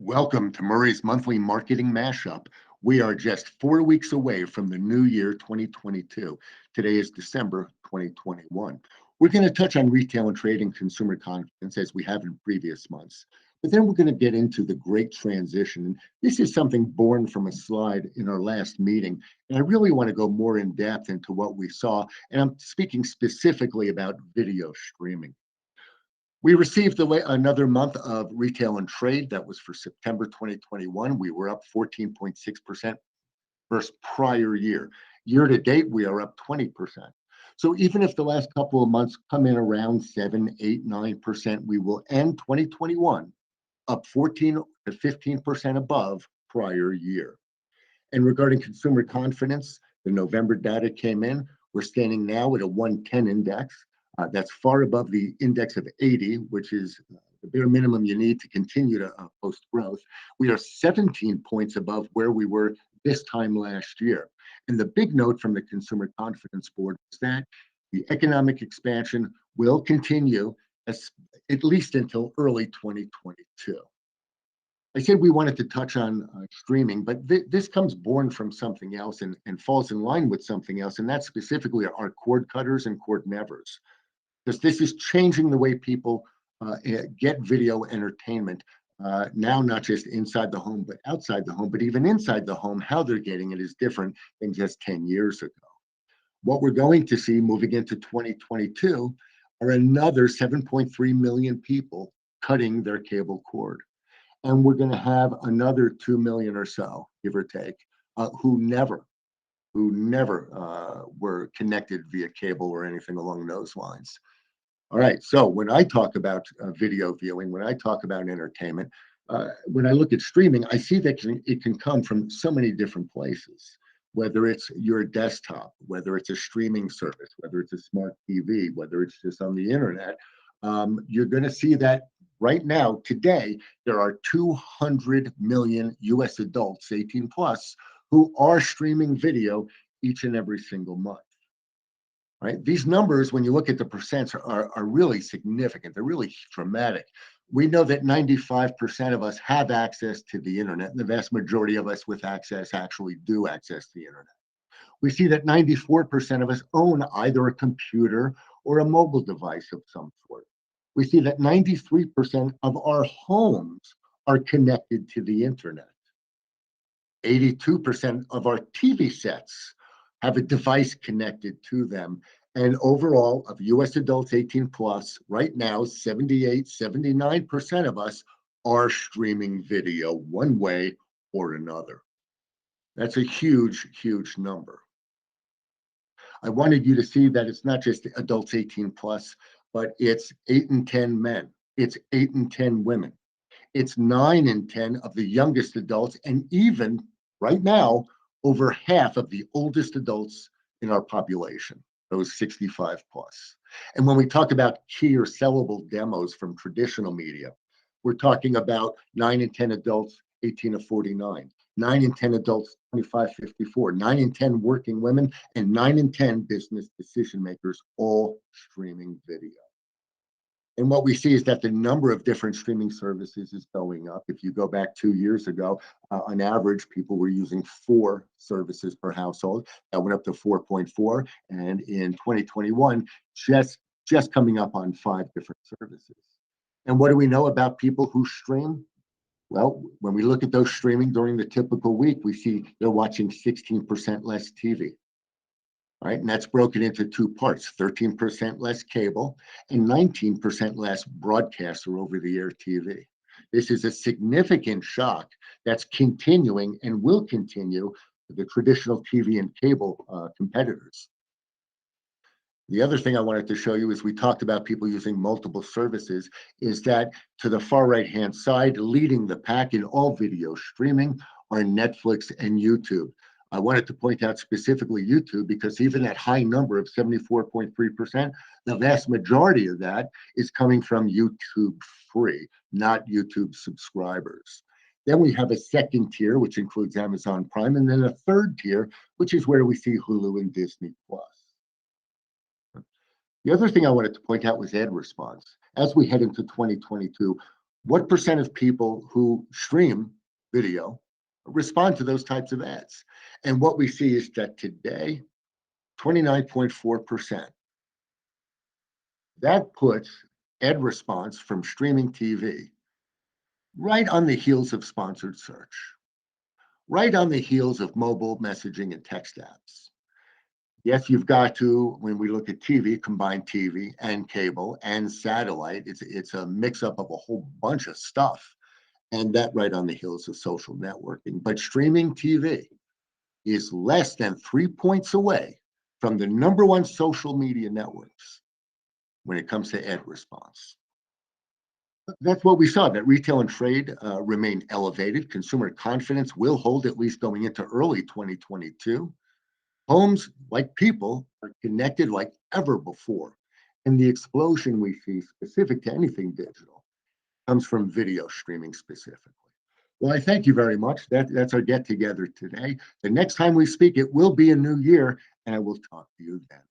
Welcome to Murray's monthly marketing mashup. We are just 4 weeks away from the new year 2022. Today is December 2021. We're going to touch on retail and trade and consumer confidence as we have in previous months. But then we're going to get into the great transition. And this is something born from a slide in our last meeting. And I really want to go more in depth into what we saw. And I'm speaking specifically about video streaming. We received another month of retail and trade. That was for September 2021. We were up 14.6% versus prior year. Year to date, we are up 20%. So even if the last couple of months come in around 7, 8, 9%, we will end 2021 up 14 to 15% above prior year. And regarding consumer confidence, the November data came in. We're standing now at a 110 index. That's far above the index of 80, which is the bare minimum you need to continue to post growth. We are 17 points above where we were this time last year. And the big note from the Consumer Confidence Board is that the economic expansion will continue at least until early 2022. I said we wanted to touch on streaming, but this comes born from something else and falls in line with something else, and that's specifically our cord cutters and cord nevers, because this is changing the way people get video entertainment. Now, not just inside the home, but outside the home, but even inside the home, how they're getting it is different than just 10 years ago. What we're going to see moving into 2022 are another 7.3 million people cutting their cable cord. And we're going to have another 2 million or so, give or take, who never were connected via cable or anything along those lines. All right, so when I talk about video viewing, when I talk about entertainment, when I look at streaming, I see that it can come from so many different places, whether it's your desktop, whether it's a streaming service, whether it's a smart TV, whether it's just on the internet. You're going to see that right now, today, there are 200 million US adults, 18 plus, who are streaming video each and every single month. Right? These numbers, when you look at the percents, are really significant. They're really dramatic. We know that 95% of us have access to the internet, and the vast majority of us with access actually do access the internet. We see that 94% of us own either a computer or a mobile device of some sort. We see that 93% of our homes are connected to the internet. 82% of our TV sets have a device connected to them. And overall, of US adults 18 plus, right now, 78, 79% of us are streaming video one way or another. That's a huge, huge number. I wanted you to see that it's not just adults 18 plus, but it's 8 in 10 men. It's 8 in 10 women. It's 9 in 10 of the youngest adults, and even right now, over half of the oldest adults in our population, those 65 plus. And when we talk about key or sellable demos from traditional media, we're talking about 9 in 10 adults 18 to 49, 9 in 10 adults 25 to 54, 9 in 10 working women, and 9 in 10 business decision makers, all streaming video. And what we see is that the number of different streaming services is going up. If you go back 2 years ago, on average, people were using 4 services per household. That went up to 4.4. And in 2021, just coming up on 5 different services. And what do we know about people who stream? Well, when we look at those streaming during the typical week, we see they're watching 16% less TV. Right, and that's broken into 2 parts, 13% less cable and 19% less broadcast or over-the-air TV. This is a significant shock that's continuing and will continue for the traditional TV and cable competitors. The other thing I wanted to show you is we talked about people using multiple services, is that to the far right-hand side, leading the pack in all video streaming are Netflix and YouTube. I wanted to point out specifically YouTube because even that high number of 74.3%, the vast majority of that is coming from YouTube free, not YouTube subscribers. Then we have a second tier, which includes Amazon Prime, and then a third tier, which is where we see Hulu and Disney Plus. The other thing I wanted to point out was ad response. As we head into 2022, What percent of people who stream video respond to those types of ads? And what we see is that today, 29.4%. That puts ad response from streaming TV right on the heels of sponsored search, right on the heels of mobile messaging and text apps. Yes, you've got to, when we look at TV, combine TV and cable and satellite. It's a mix up of a whole bunch of stuff. And that right on the heels of social networking. But streaming TV is less than 3 points away from the number one social media networks when it comes to ad response. That's what we saw, that retail and trade remain elevated. Consumer confidence will hold at least going into early 2022. Homes, like people, are connected like ever before. And the explosion we see specific to anything digital comes from video streaming specifically. Well, I thank you very much. That's our get together today. The next time we speak, it will be a new year, and I will talk to you then.